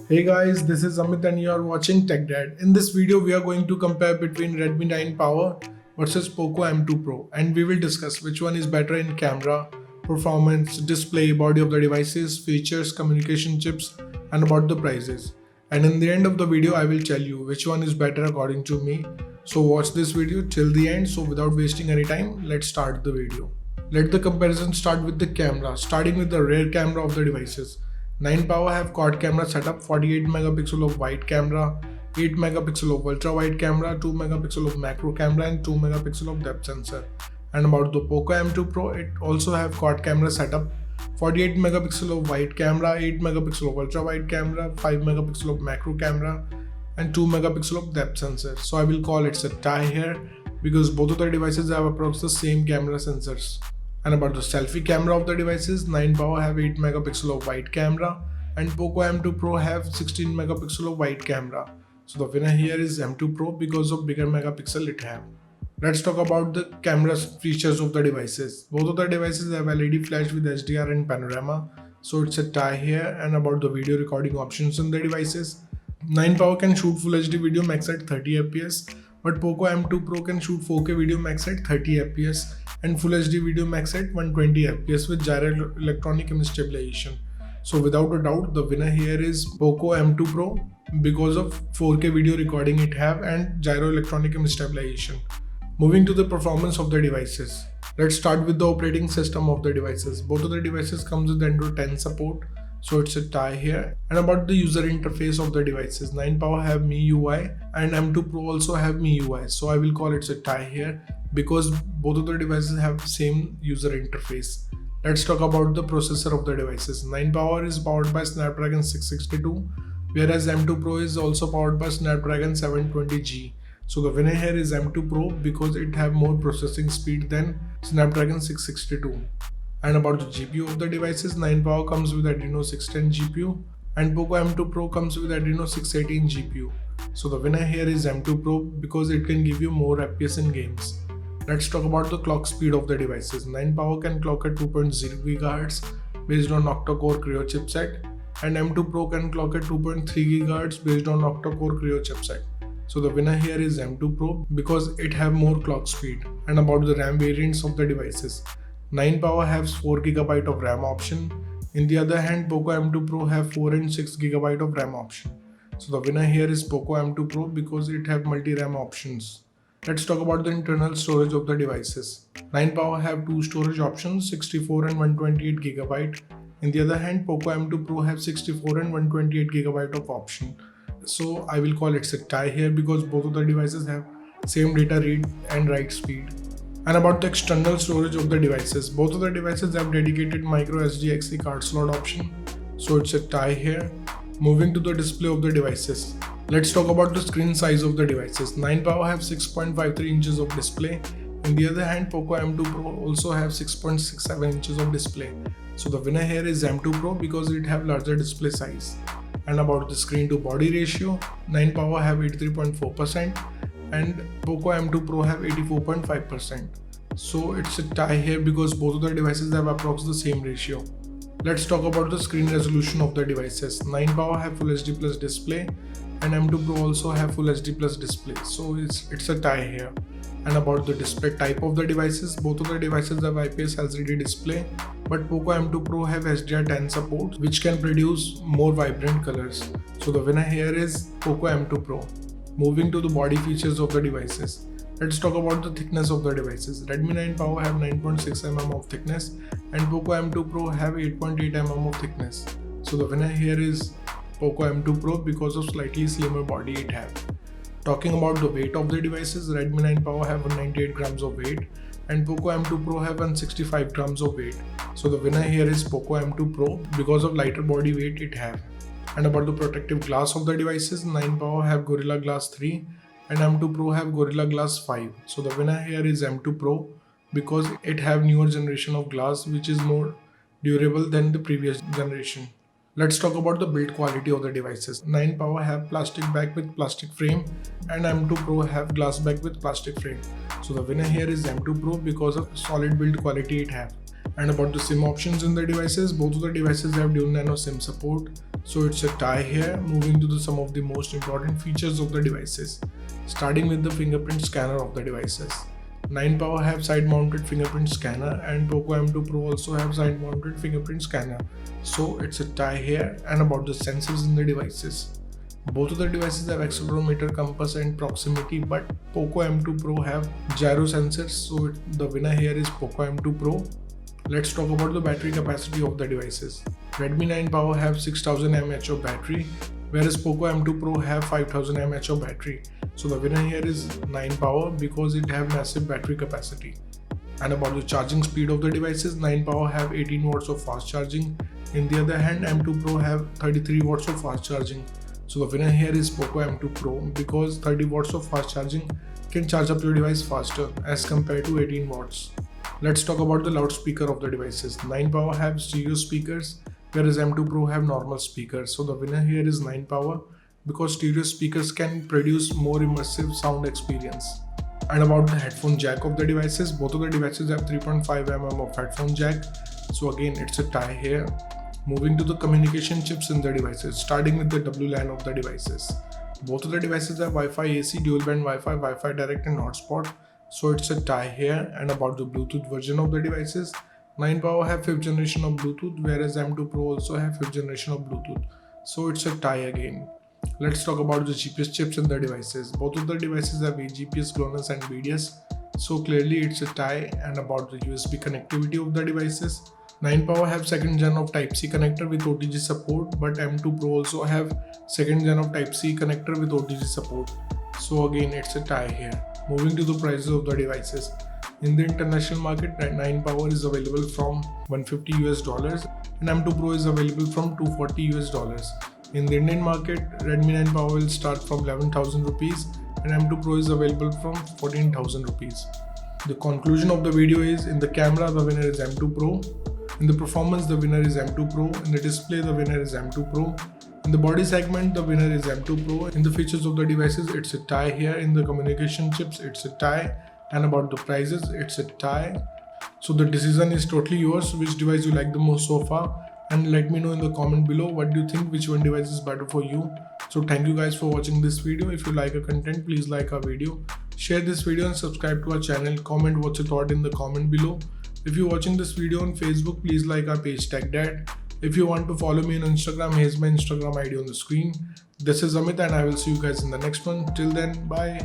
Hey guys, this is Amit and you are watching Tech Dad. In this video, we are going to compare between Redmi 9 Power versus Poco M2 Pro, and we will discuss which one is better in camera, performance, display, body of the devices, features, communication chips, and about the prices. And in the end of the video, I will tell you which one is better according to me. So watch this video till the end. So without wasting any time, let's start the video. Let the comparison start with the camera, starting with the rear camera of the devices. 9 Power have quad camera setup, 48 megapixel of wide camera, 8 megapixel of ultra wide camera, 2 megapixel of macro camera and 2 megapixel of depth sensor. And about the Poco M2 Pro, it also have quad camera setup, 48 megapixel of wide camera, 8 megapixel of ultra wide camera, 5 megapixel of macro camera and 2 megapixel of depth sensor. So I will call it a tie here because both of the devices have approximately the same camera sensors. And about the selfie camera of the devices, 9 Power have 8 megapixel of wide camera and Poco M2 Pro have 16 megapixel of wide camera. So the winner here is M2 Pro because of bigger megapixel it have. Let's talk about the camera features of the devices. Both of the devices have LED flash with HDR and panorama, so it's a tie here. And about the video recording options in the devices, 9 Power can shoot Full HD video max at 30 fps, but Poco M2 Pro can shoot 4K video max at 30 fps and Full HD video max at 120 fps with gyro electronic image stabilization. So without a doubt, the winner here is Poco M2 Pro because of 4K video recording it have and gyro electronic image stabilization. Moving to the performance of the devices. Let's start with the operating system of the devices. Both of the devices comes with Android 10 support, so it's a tie here. And about the user interface of the devices, 9 Power have MIUI and M2 Pro also have MIUI, so I will call it a tie here because both of the devices have same user interface. Let's talk about the processor of the devices. 9 Power is powered by Snapdragon 662, whereas M2 Pro is also powered by Snapdragon 720G. So the winner here is M2 Pro because it have more processing speed than Snapdragon 662. And about the GPU of the devices, 9 Power comes with Adreno 610 GPU and Poco M2 Pro comes with Adreno 618 GPU. So the winner here is M2 Pro because it can give you more FPS in games. Let's talk about the clock speed of the devices. 9 Power can clock at 2.0 GHz based on octa-core Creo chipset and M2 Pro can clock at 2.3 GHz based on octa-core Creo chipset. So the winner here is M2 Pro because it have more clock speed. And about the RAM variants of the devices, 9 Power has 4GB of RAM option. In the other hand, Poco M2 Pro have 4 and 6GB of RAM option. So the winner here is Poco M2 Pro because it have multi-RAM options. Let's talk about the internal storage of the devices. 9 Power have two storage options, 64 and 128GB. In the other hand, Poco M2 Pro have 64 and 128GB of option. So I will call it a tie here because both of the devices have same data read and write speed. And about the external storage of the devices, both of the devices have dedicated micro SD card slot option, so it's a tie here. Moving to the display of the devices, let's talk about the screen size of the devices. 9 Power have 6.53 inches of display. In the other hand, Poco M2 Pro also have 6.67 inches of display. So the winner here is M2 Pro because it have larger display size. And about the screen to body ratio, 9 Power have 83.4% and Poco M2 Pro have 84.5%. So it's a tie here because both of the devices have approximately the same ratio. Let's talk about the screen resolution of the devices. 9 Power have Full HD Plus display and M2 Pro also have Full HD Plus display. So it's a tie here. And about the display type of the devices, both of the devices have IPS LCD display, but Poco M2 Pro have HDR10 support, which can produce more vibrant colors. So the winner here is Poco M2 Pro. Moving to the body features of the devices, let's talk about the thickness of the devices. Redmi 9 Power have 9.6 mm of thickness and Poco M2 Pro have 8.8 mm of thickness. So the winner here is Poco M2 Pro because of slightly slimmer body it have. Talking about the weight of the devices, Redmi 9 Power have 198 grams of weight and Poco M2 Pro have 165 grams of weight. So the winner here is Poco M2 Pro because of lighter body weight it have. And about the protective glass of the devices, 9 Power have Gorilla Glass 3 and M2 Pro have Gorilla Glass 5. So the winner here is M2 Pro because it have newer generation of glass which is more durable than the previous generation. Let's talk about the build quality of the devices. 9 Power have plastic back with plastic frame and M2 Pro have glass back with plastic frame. So the winner here is M2 Pro because of solid build quality it have. And about the SIM options in the devices, both of the devices have dual nano SIM support. So it's a tie here. Moving to some of the most important features of the devices, starting with the fingerprint scanner of the devices. 9 Power have side mounted fingerprint scanner and Poco M2 Pro also have side mounted fingerprint scanner. So it's a tie here. And about the sensors in the devices, both of the devices have accelerometer, compass and proximity, but Poco M2 Pro have gyro sensors, so the winner here is Poco M2 Pro. Let's talk about the battery capacity of the devices. Redmi 9 Power have 6000 mAh of battery, whereas Poco M2 Pro have 5000 mAh of battery. So the winner here is 9 Power because it have massive battery capacity. And about the charging speed of the devices, 9 Power have 18 watts of fast charging. In the other hand, M2 Pro have 33 watts of fast charging. So the winner here is Poco M2 Pro because 30 watts of fast charging can charge up your device faster as compared to 18 watts. Let's talk about the loudspeaker of the devices. 9 Power have stereo speakers, whereas M2 Pro have normal speakers. So the winner here is 9 Power because stereo speakers can produce more immersive sound experience. And about the headphone jack of the devices, both of the devices have 3.5mm of headphone jack. So again, it's a tie here. Moving to the communication chips in the devices, starting with the WLAN of the devices. Both of the devices have Wi-Fi AC, dual band Wi-Fi, Wi-Fi direct and hotspot. So it's a tie here. And about the Bluetooth version of the devices, 9 Power have 5th generation of Bluetooth, whereas M2 Pro also have 5th generation of Bluetooth. So it's a tie again. Let's talk about the GPS chips in the devices. Both of the devices have AGPS, GLONASS and BDS. So clearly it's a tie. And about the USB connectivity of the devices, 9 Power have 2nd gen of Type-C connector with OTG support, but M2 Pro also have 2nd gen of Type-C connector with OTG support. So again, it's a tie here. Moving to the prices of the devices. In the international market, 9 Power is available from $150 and M2 Pro is available from $240. In the Indian market, Redmi 9 Power will start from 11,000 rupees and M2 Pro is available from 14,000 rupees. The conclusion of the video is, in the camera, the winner is M2 Pro. In the performance, the winner is M2 Pro. In the display, the winner is M2 Pro. In the body segment, the winner is M2 Pro. In the features of the devices, it's a tie here. In the communication chips, it's a tie. And about the prices, it's a tie. So the decision is totally yours, which device you like the most so far. And let me know in the comment below what do you think, which one device is better for you. So thank you guys for watching this video. If you like our content, please like our video. Share this video and subscribe to our channel. Comment what's your thought in the comment below. If you're watching this video on Facebook, please like our page TechDad. If you want to follow me on Instagram, here's my Instagram ID on the screen. This is Amit and I will see you guys in the next one. Till then, bye.